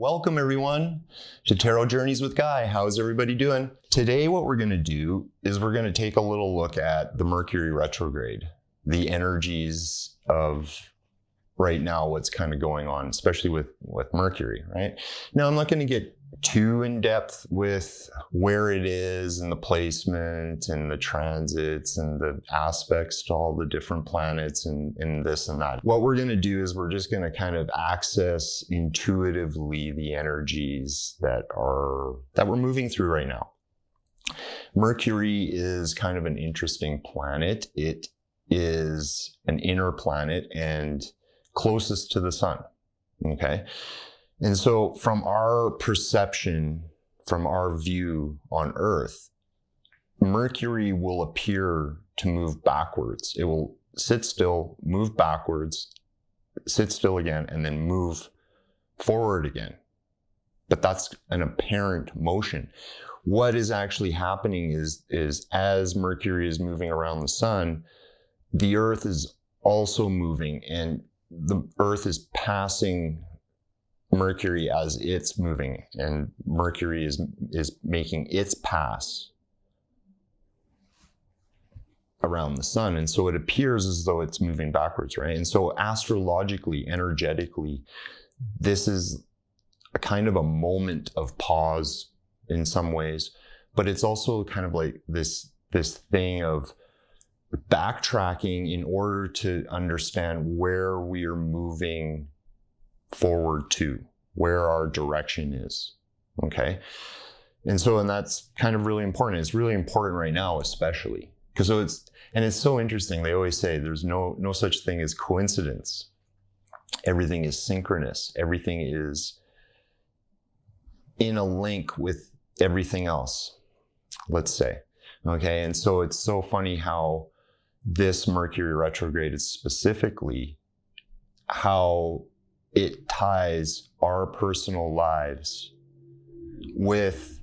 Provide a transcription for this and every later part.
Welcome everyone to Tarot Journeys with Guy. How's everybody doing? Today what we're going to do is we're going to take a little look at the Mercury retrograde, the energies of right now, what's kind of going on, especially with Mercury, right? Now I'm not going to get too in depth with where it is and the placement and the transits and the aspects to all the different planets and this and that. What we're going to do is we're just going to kind of access intuitively the energies that we're moving through right now. Mercury is kind of an interesting planet. It is an inner planet and closest to the sun. Okay. And so from our perception, from our view on Earth, Mercury will appear to move backwards. It will sit still, move backwards, sit still again, and then move forward again. But that's an apparent motion. What is actually happening is as Mercury is moving around the sun, the Earth is also moving, and the Earth is passing Mercury as it's moving, and Mercury is making its pass around the sun. And so it appears as though it's moving backwards, right? And so astrologically, energetically, this is a kind of a moment of pause in some ways, but it's also kind of like this thing of backtracking in order to understand where we are moving forward to, where our direction is. Okay. And that's kind of really important. It's really important right now, especially because it's so interesting. They always say there's no such thing as coincidence. Everything is synchronous. Everything is in a link with everything else, let's say. Okay. And so it's so funny how this Mercury retrograde is specifically how it ties our personal lives with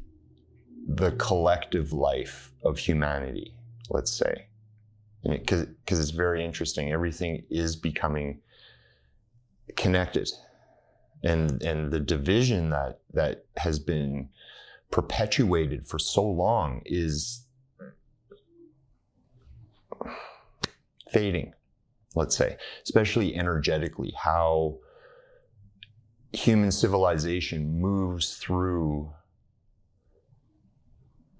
the collective life of humanity, let's say. Because it's very interesting. Everything is becoming connected. And the division that has been perpetuated for so long is fading, let's say, especially energetically, how human civilization moves through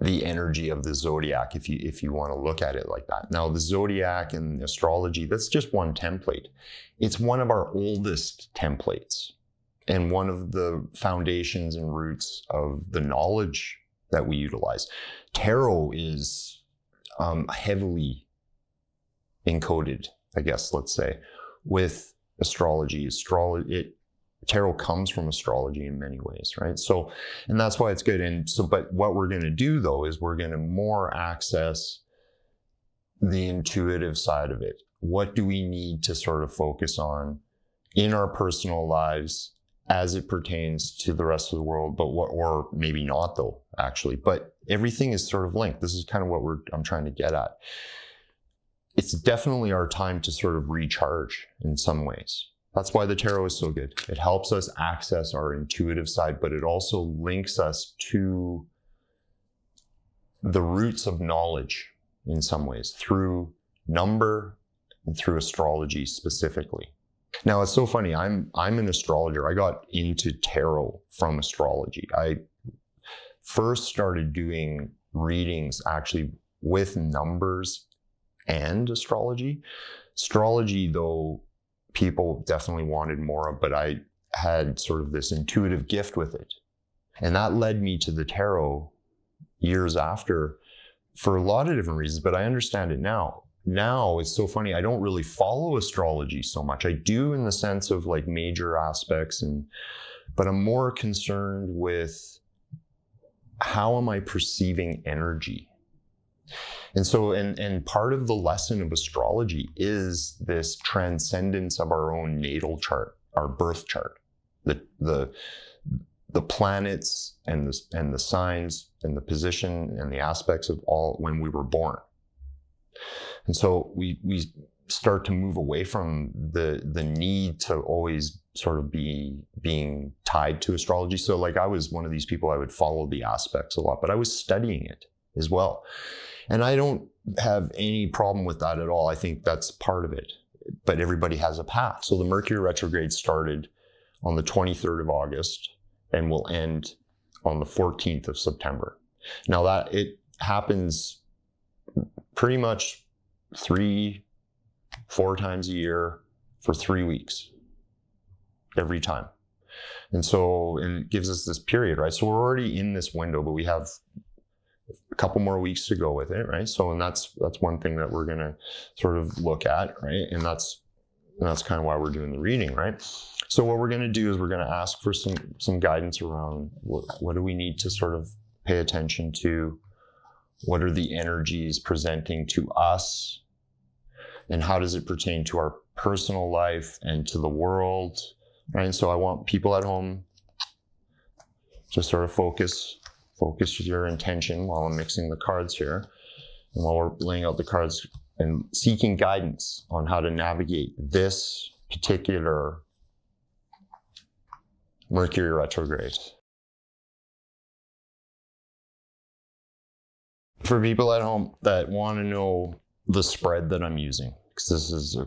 the energy of the zodiac, if you want to look at it like that. Now, the zodiac and astrology, that's just one template. It's one of our oldest templates and one of the foundations and roots of the knowledge that we utilize. Tarot is heavily encoded, I guess, let's say, with astrology. Tarot comes from astrology in many ways, right? So, and that's why it's good. And so, but what we're going to do though, is we're going to more access the intuitive side of it. What do we need to sort of focus on in our personal lives as it pertains to the rest of the world, but or maybe not though, actually, but everything is sort of linked. This is kind of what I'm trying to get at. It's definitely our time to sort of recharge in some ways. That's why the tarot is so good. It helps us access our intuitive side, but it also links us to the roots of knowledge in some ways through number and through astrology specifically. Now, it's so funny. I'm an astrologer. I got into tarot from astrology. I first started doing readings actually with numbers and astrology. Astrology, though, people definitely wanted more of, but I had sort of this intuitive gift with it. And that led me to the tarot years after for a lot of different reasons, but I understand it now. Now it's so funny. I don't really follow astrology so much. I do in the sense of like major aspects, but I'm more concerned with how am I perceiving energy? And so, and part of the lesson of astrology is this transcendence of our own natal chart, our birth chart, the planets and the signs and the position and the aspects of all when we were born. And so we start to move away from the need to always sort of being tied to astrology. So like I was one of these people, I would follow the aspects a lot, but I was studying it as well. And I don't have any problem with that at all. I think that's part of it, but everybody has a path. So the Mercury retrograde started on the 23rd of August and will end on the 14th of September. Now that it happens pretty much 3-4 times a year for 3 weeks, every time. And it gives us this period, right? So we're already in this window, but we have a couple more weeks to go with it, right? So, and that's one thing that we're going to sort of look at, right? And that's kind of why we're doing the reading, right? So what we're going to do is we're going to ask for some guidance around what do we need to sort of pay attention to? What are the energies presenting to us? And how does it pertain to our personal life and to the world, right? And so I want people at home to sort of focus your intention while I'm mixing the cards here. And while we're laying out the cards and seeking guidance on how to navigate this particular Mercury retrograde. For people at home that want to know the spread that I'm using, because this is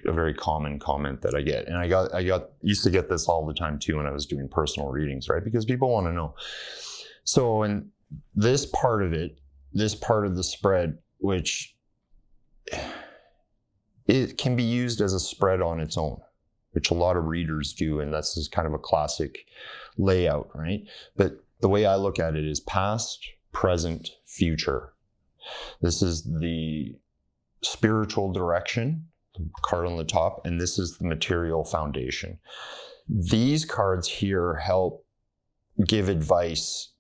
a very common comment that I get, and I used to get this all the time too when I was doing personal readings, right? Because people want to know. So in this part of it, this part of the spread, which it can be used as a spread on its own, which a lot of readers do, and that's just kind of a classic layout, right? But the way I look at it is past, present, future. This is the spiritual direction, the card on the top, and this is the material foundation. These cards here help give advice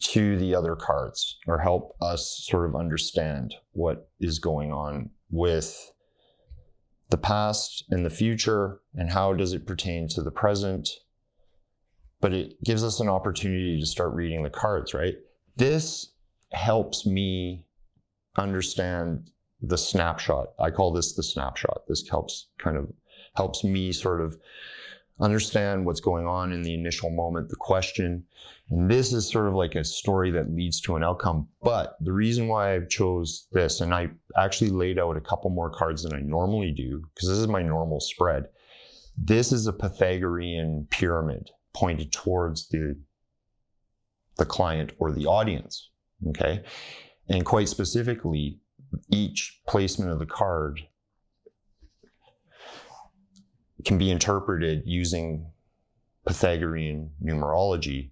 to the other cards, or help us sort of understand what is going on with the past and the future, and how does it pertain to the present. But it gives us an opportunity to start reading the cards, right? This helps me understand the snapshot. I call this the snapshot. This helps me sort of understand what's going on in the initial moment, the question. And this is sort of like a story that leads to an outcome. But the reason why I chose this, and I actually laid out a couple more cards than I normally do, because this is my normal spread. This is a Pythagorean pyramid pointed towards the client or the audience, okay? And quite specifically, each placement of the card can be interpreted using Pythagorean numerology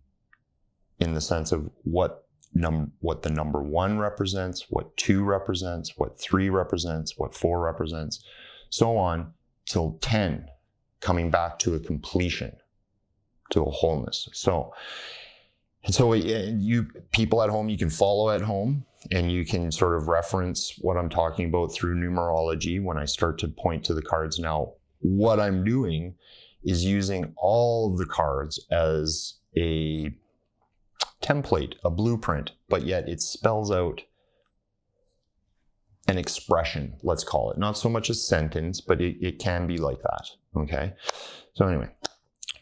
in the sense of what the number 1 represents, what 2 represents, what 3 represents, what 4 represents, so on till 10, coming back to a completion, to a wholeness. So you people at home, you can follow at home, and you can sort of reference what I'm talking about through numerology when I start to point to the cards. Now, what I'm doing is using all of the cards as a template, a blueprint, but yet it spells out an expression, let's call it. Not so much a sentence, but it can be like that, okay? So anyway,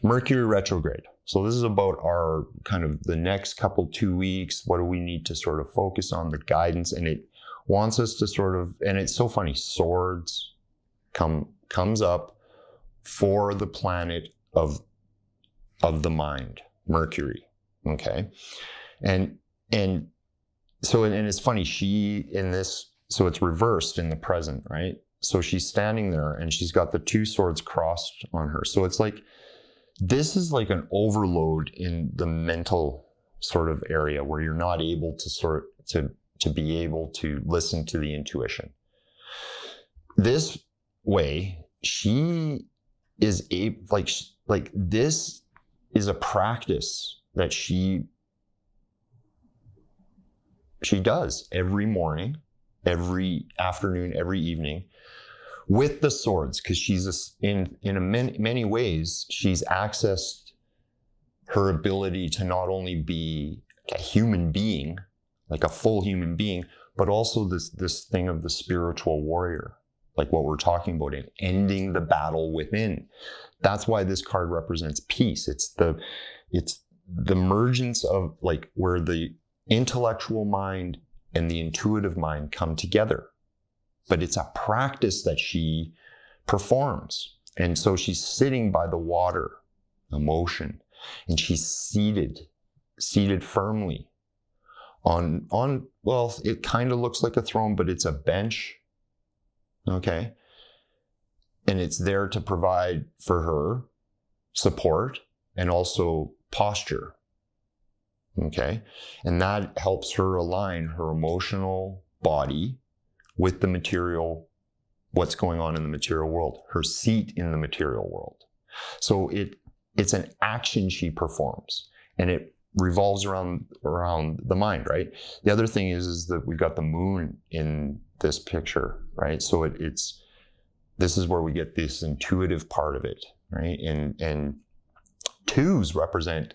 Mercury retrograde. So this is about our kind of the next 2 weeks. What do we need to sort of focus on, the guidance? And it wants us to sort of, and it's so funny, swords comes up for the planet of the mind, Mercury, okay? And it's funny, she in this, so it's reversed in the present, right? So she's standing there and she's got the 2 swords crossed on her. So it's like, this is like an overload in the mental sort of area where you're not able to be able to listen to the intuition. This way, she is like this is a practice that she does every morning, every afternoon, every evening with the swords, because she's in many ways, she's accessed her ability to not only be a human being, like a full human being, but also this thing of the spiritual warrior. like what we're talking about in ending the battle within. That's why this card represents peace. It's the emergence of like where the intellectual mind and the intuitive mind come together. But it's a practice that she performs. And so she's sitting by the water, emotion, and she's seated firmly on, well, it kind of looks like a throne, but it's a bench. Okay. And it's there to provide for her support and also posture. Okay. And that helps her align her emotional body with the material, what's going on in the material world, her seat in the material world. So it's an action she performs, and it revolves around the mind, right? The other thing is that we've got the moon in this picture, right? So this is where we get this intuitive part of it, right? And twos represent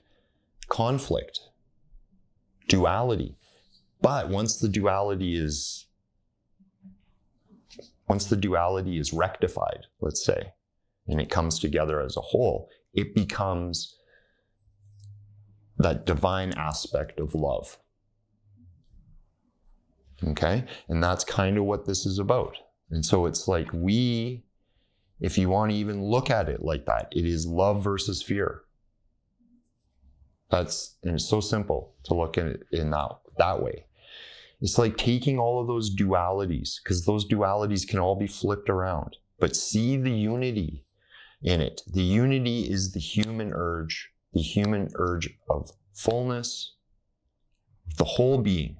conflict, duality. But once the duality is rectified, let's say, and it comes together as a whole, it becomes that divine aspect of love. Okay? And that's kind of what this is about. And so it's like if you want to even look at it like that, it is love versus fear. And it's so simple to look at it in that way. It's like taking all of those dualities, because those dualities can all be flipped around, but see the unity in it. The unity is the human urge of fullness, the whole being,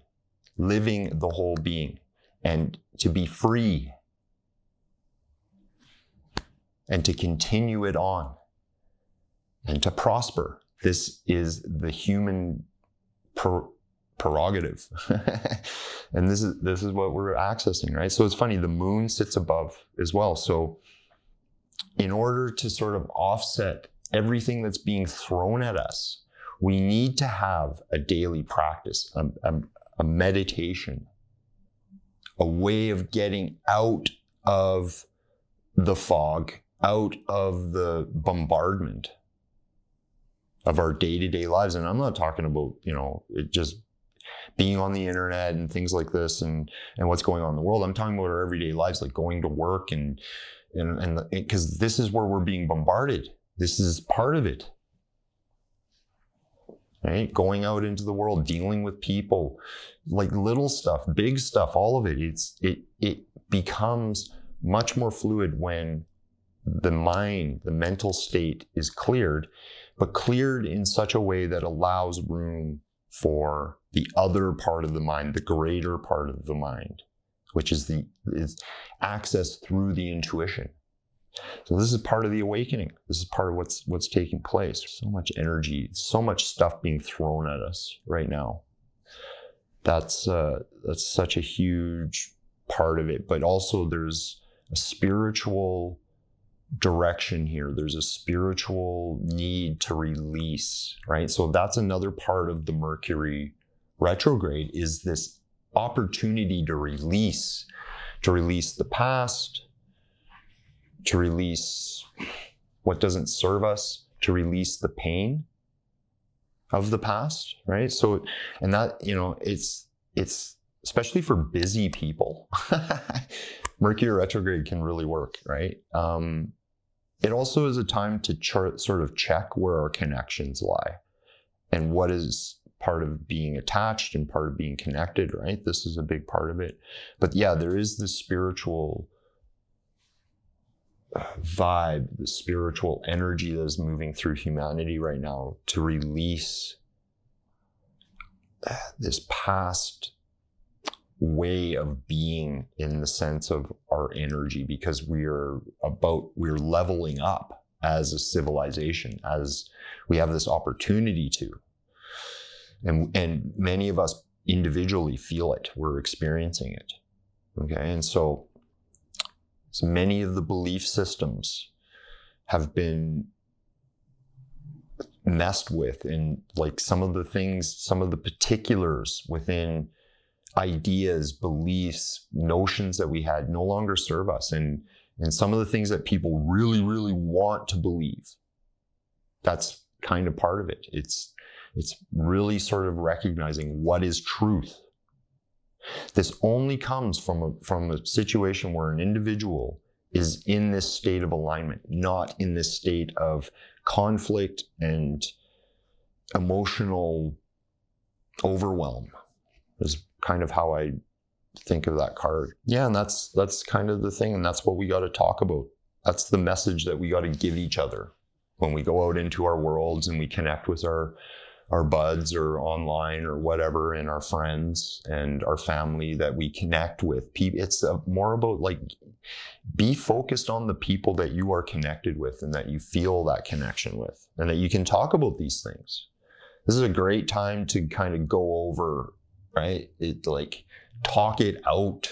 living the whole being, and to be free and to continue it on and to prosper. This is the human prerogative. And this is what we're accessing, right? So it's funny, the moon sits above as well. So in order to sort of offset everything that's being thrown at us, we need to have a daily practice, a meditation, a way of getting out of the fog, out of the bombardment of our day-to-day lives. And I'm not talking about, it just being on the internet and things like this and what's going on in the world. I'm talking about our everyday lives, like going to work and because this is where we're being bombarded. This is part of it, right? Going out into the world, dealing with people, like little stuff, big stuff, all of it. It becomes much more fluid when the mind, the mental state is cleared, but cleared in such a way that allows room for the other part of the mind, the greater part of the mind, which is access through the intuition. So this is part of the awakening. This is part of what's taking place. So much energy, so much stuff being thrown at us right now. That's such a huge part of it. But also there's a spiritual direction here. There's a spiritual need to release, right? So that's another part of the Mercury retrograde, is this opportunity to release the past, to release what doesn't serve us, to release the pain of the past, right? So, and that, it's especially for busy people, Mercury retrograde can really work, right? It also is a time to sort of check where our connections lie and what is part of being attached and part of being connected, right? This is a big part of it. But yeah, there is this spiritual vibe, the spiritual energy that is moving through humanity right now to release this past way of being in the sense of our energy, because we're leveling up as a civilization, as we have this opportunity to. And many of us individually feel it, we're experiencing it. Okay, and so many of the belief systems have been messed with, and like some of the particulars within ideas, beliefs, notions that we had no longer serve us. And some of the things that people really, really want to believe, that's kind of part of it. It's really sort of recognizing what is truth. This only comes from a situation where an individual is in this state of alignment, not in this state of conflict and emotional overwhelm, is kind of how I think of that card. Yeah, and that's kind of the thing, and that's what we got to talk about. That's the message that we got to give each other when we go out into our worlds and we connect with our buds or online or whatever, and our friends and our family that we connect with. It's more about like, be focused on the people that you are connected with and that you feel that connection with, and that you can talk about these things. This is a great time to kind of go over, right? Talk it out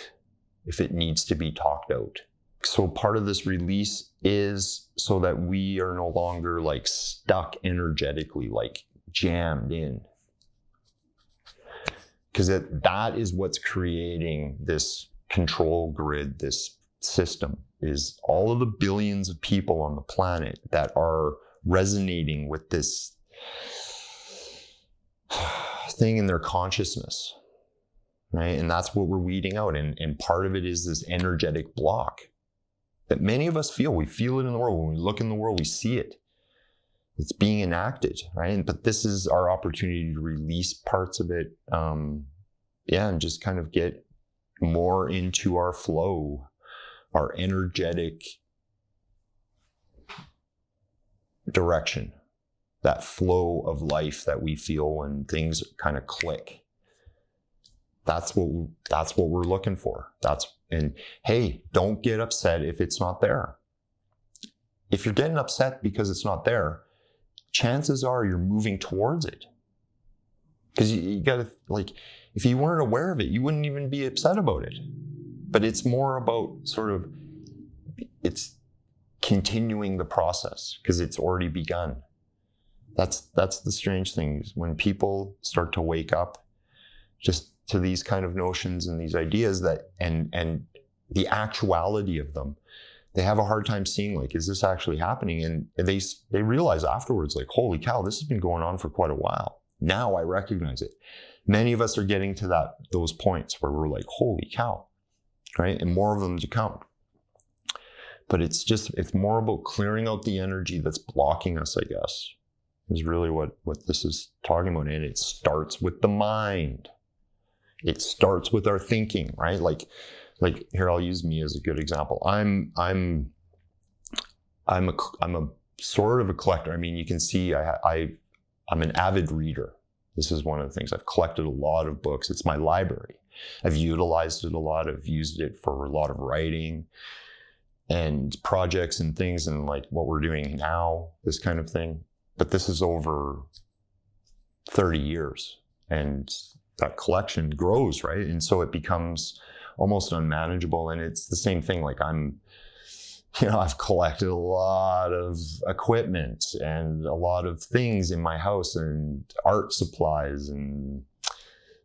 if it needs to be talked out. So part of this release is so that we are no longer like stuck energetically, like jammed in. Because that is what's creating this control grid, this system, is all of the billions of people on the planet that are resonating with this thing in their consciousness, right? And that's what we're weeding out. And part of it is this energetic block that many of us feel. We feel it in the world. When we look in the world, we see it. It's being enacted, right? But this is our opportunity to release parts of it, and just kind of get more into our flow, our energetic direction, that flow of life that we feel when things kind of click. That's what we're looking for. And hey, don't get upset if it's not there. If you're getting upset because it's not there, chances are you're moving towards it. Because you gotta, like, if you weren't aware of it, you wouldn't even be upset about it. But it's more about it's continuing the process because it's already begun. That's the strange thing, is when people start to wake up just to these kind of notions and these ideas that, and the actuality of them, they have a hard time seeing, like, is this actually happening? And they realize afterwards, like, holy cow, this has been going on for quite a while. Now I recognize it. Many of us are getting to those points where we're like, holy cow, right? And more of them to come. But it's more about clearing out the energy that's blocking us, I guess, is really what this is talking about. And it starts with the mind. It starts with our thinking, right? Like here, I'll use me as a good example. I'm a sort of a collector. I mean, you can see I'm an avid reader. This is one of the things. I've collected a lot of books. It's my library. I've utilized it a lot. I've used it for a lot of writing and projects and things, and like what we're doing now, this kind of thing. But this is over 30 years, and that collection grows, right? And so it becomes almost unmanageable. And it's the same thing. Like I've collected a lot of equipment and a lot of things in my house and art supplies and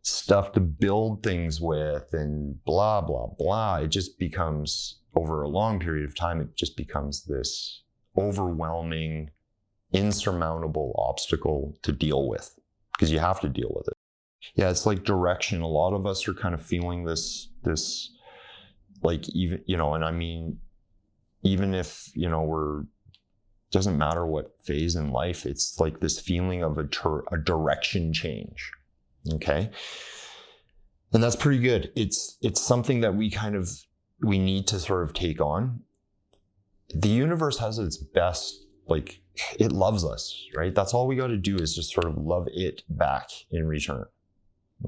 stuff to build things with and blah, blah, blah. It just becomes, over a long period of time, it just becomes this overwhelming, insurmountable obstacle to deal with, because you have to deal with it. Yeah, it's like direction. A lot of us are kind of feeling this like, even, and I mean, even if, doesn't matter what phase in life, it's like this feeling of a direction change. Okay. And that's pretty good. It's something that we need to sort of take on. The universe has its best, like, it loves us, right? That's all we got to do, is just sort of love it back in return.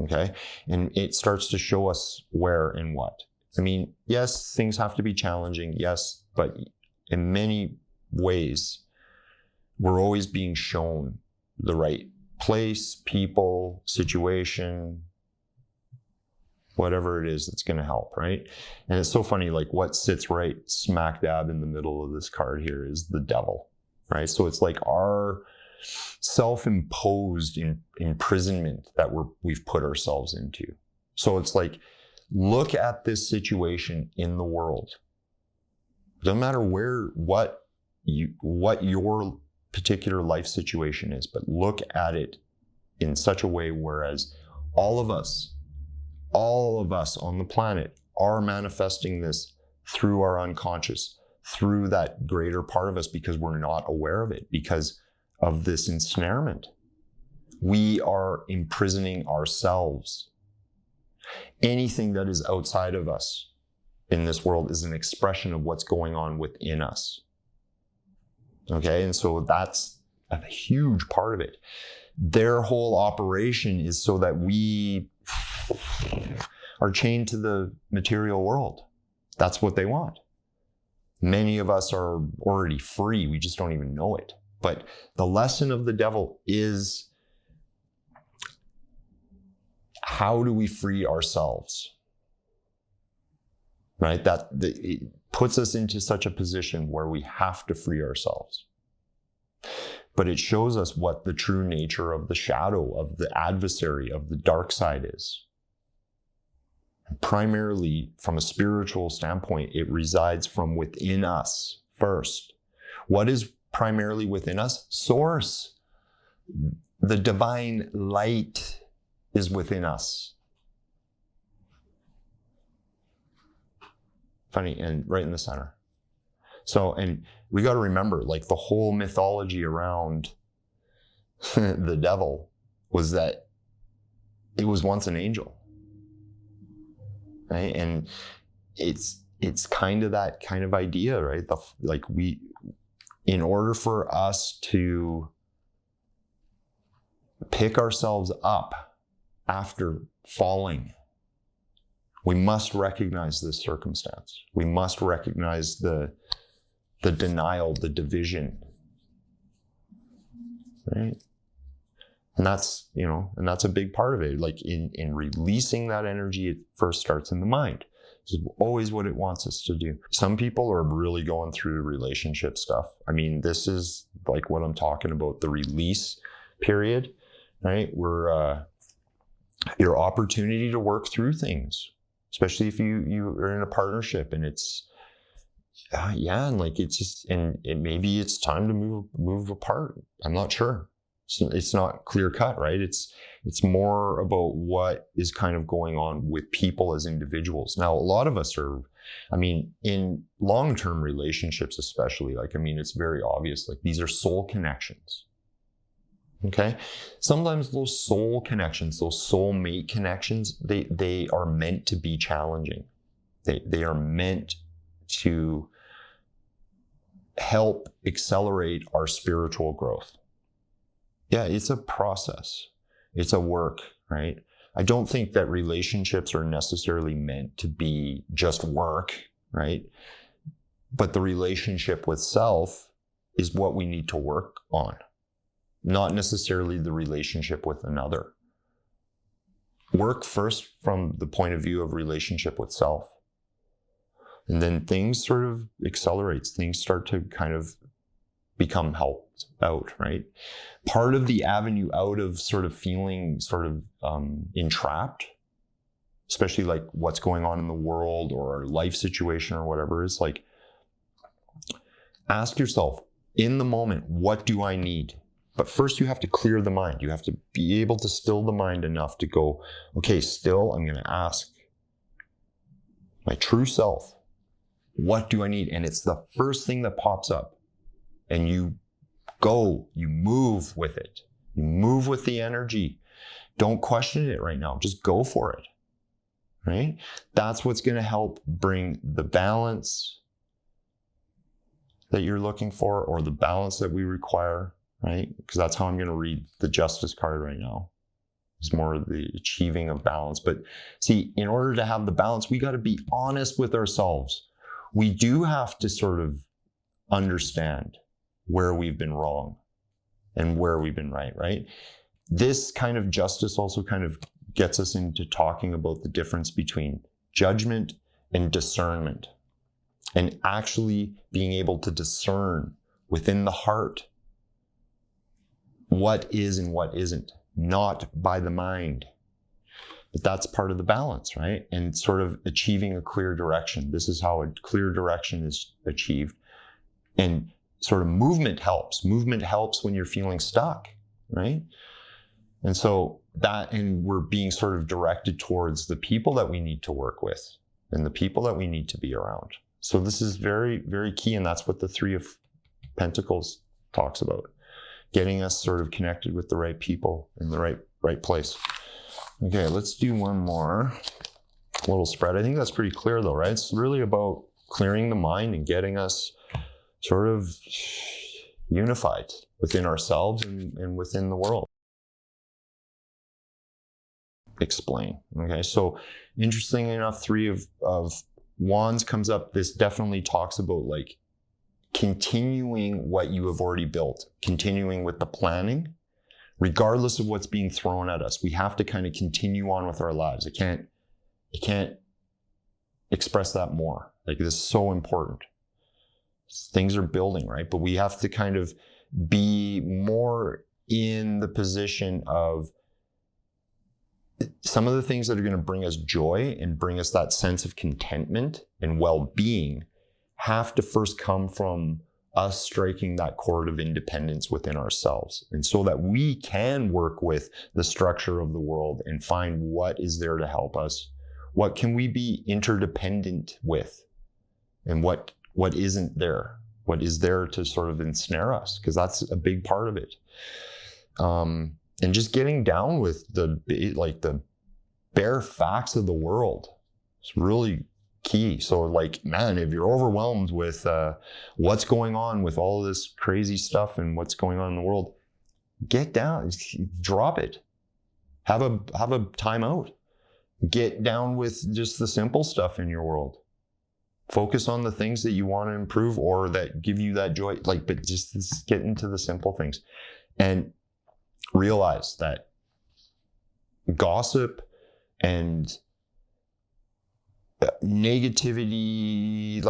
Okay. And it starts to show us where and what. I mean, yes, things have to be challenging. Yes. But in many ways, we're always being shown the right place, people, situation, whatever it is that's going to help, right? And it's so funny, like what sits right smack dab in the middle of this card here is the devil, right? So it's like our self-imposed imprisonment that we've put ourselves into. So it's like, look at this situation in the world. Doesn't matter what your particular life situation is, but look at it in such a way whereas all of us on the planet are manifesting this through our unconscious, through that greater part of us, because we're not aware of it, because of this ensnarement. We are imprisoning ourselves. Anything that is outside of us in this world is an expression of what's going on within us. Okay, and so that's a huge part of it. Their whole operation is so that we are chained to the material world. That's what they want. Many of us are already free, we just don't even know it. But the lesson of the devil is, how do we free ourselves? Right? It puts us into such a position where we have to free ourselves. But it shows us what the true nature of the shadow, of the adversary, of the dark side is. Primarily, from a spiritual standpoint, it resides from within us first. What is primarily within us? Source. The divine light is within us. Funny, and right in the center. So, and we got to remember, like, the whole mythology around the devil was that it was once an angel, right? And it's kind of that kind of idea, right? In order for us to pick ourselves up after falling, we must recognize this circumstance. We must recognize the denial, the division, right? And that's, and that's a big part of it. Like in releasing that energy, it first starts in the mind. This is always what it wants us to do. Some people are really going through relationship stuff. I mean, this is like what I'm talking about, the release period, right? Your opportunity to work through things, especially if you are in a partnership and it's, and like it's just, and maybe it's time to move apart. I'm not sure. It's not clear cut, right? It's more about what is kind of going on with people as individuals. Now, a lot of us are, in long-term relationships especially, it's very obvious, like these are soul connections. Okay? Sometimes those soul connections, those soulmate connections, they are meant to be challenging. They are meant to help accelerate our spiritual growth. Yeah, it's a process. It's a work, right? I don't think that relationships are necessarily meant to be just work, right? But the relationship with self is what we need to work on, not necessarily the relationship with another. Work first from the point of view of relationship with self. And then things sort of accelerates. Things start to kind of become helped out, right? Part of the avenue out of sort of feeling sort of entrapped, especially like what's going on in the world or our life situation or whatever, is like, ask yourself in the moment, what do I need? But first you have to clear the mind. You have to be able to still the mind enough to go, okay, still, I'm going to ask my true self, what do I need? And it's the first thing that pops up. And you move with it. You move with the energy. Don't question it right now. Just go for it, right? That's what's going to help bring the balance that you're looking for, or the balance that we require, right? Because that's how I'm going to read the Justice card right now. It's more the achieving of balance. But see, in order to have the balance, we got to be honest with ourselves. We do have to sort of understand where we've been wrong and where we've been right? This kind of justice also kind of gets us into talking about the difference between judgment and discernment, and actually being able to discern within the heart what is and what isn't, not by the mind. But that's part of the balance, right? And sort of achieving a clear direction. This is how a clear direction is achieved. And sort of movement helps. Movement helps when you're feeling stuck, right? And so that, and we're being sort of directed towards the people that we need to work with and the people that we need to be around. So this is very, very key. And that's what the Three of Pentacles talks about. Getting us sort of connected with the right people in the right place. Okay, let's do one more little spread. I think that's pretty clear though, right? It's really about clearing the mind and getting us sort of unified within ourselves and within the world. Explain. Okay, so interestingly enough, Three of Wands comes up. This definitely talks about like continuing what you have already built, continuing with the planning, regardless of what's being thrown at us. We have to kind of continue on with our lives. I can't express that more. Like, this is so important. Things are building, right? But we have to kind of be more in the position of some of the things that are going to bring us joy and bring us that sense of contentment and well-being have to first come from us striking that chord of independence within ourselves. And so that we can work with the structure of the world and find what is there to help us. What can we be interdependent with? And what isn't there? What is there to sort of ensnare us? Because that's a big part of it. And just getting down with the bare facts of the world. It's really key. So like, man, if you're overwhelmed with what's going on with all this crazy stuff and what's going on in the world, get down, drop it. Have a time out. Get down with just the simple stuff in your world. Focus on the things that you want to improve or that give you that joy. But just get into the simple things. And realize that gossip and negativity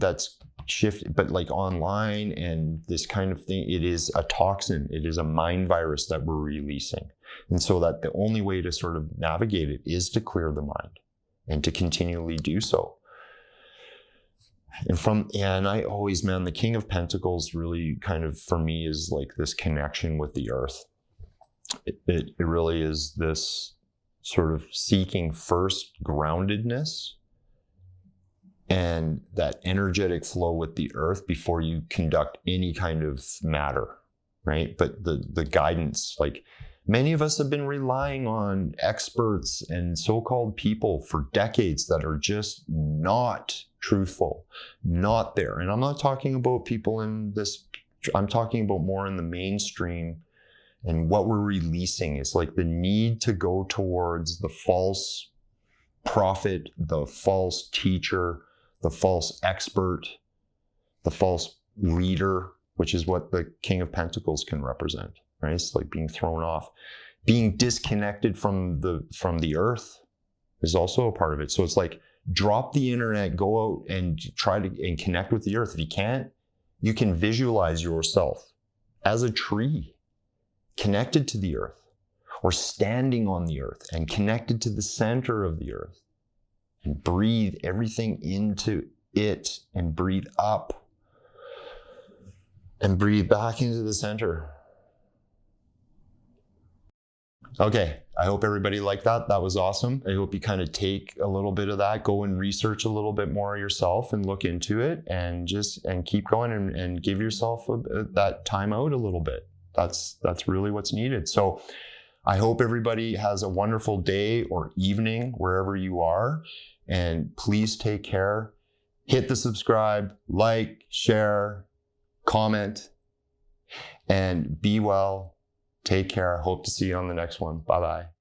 that's shifted, but like online and this kind of thing, it is a toxin. It is a mind virus that we're releasing. And so that the only way to sort of navigate it is to clear the mind and to continually do so. And I always, man, the King of Pentacles really kind of, for me, is like this connection with the earth. It really is this sort of seeking first groundedness and that energetic flow with the earth before you conduct any kind of matter, right? But the guidance, like many of us have been relying on experts and so-called people for decades that are just not truthful, not there. And I'm not talking about people in this, I'm talking about more in the mainstream. And what we're releasing is like the need to go towards the false prophet, the false teacher, the false expert, the false leader, which is what the King of Pentacles can represent, right? It's like being thrown off. Being disconnected from the earth is also a part of it. So it's like, drop the internet, go out and try to connect with the earth. If you can't, you can visualize yourself as a tree, connected to the earth, or standing on the earth and connected to the center of the earth, and breathe everything into it and breathe up and breathe back into the center. Okay, I hope everybody liked that. That was awesome. I hope you kind of take a little bit of that, go and research a little bit more yourself and look into it and keep going and give yourself that time out a little bit. That's really what's needed. So I hope everybody has a wonderful day or evening wherever you are. And please take care. Hit the subscribe, like, share, comment, and be well. Take care. Hope to see you on the next one. Bye-bye.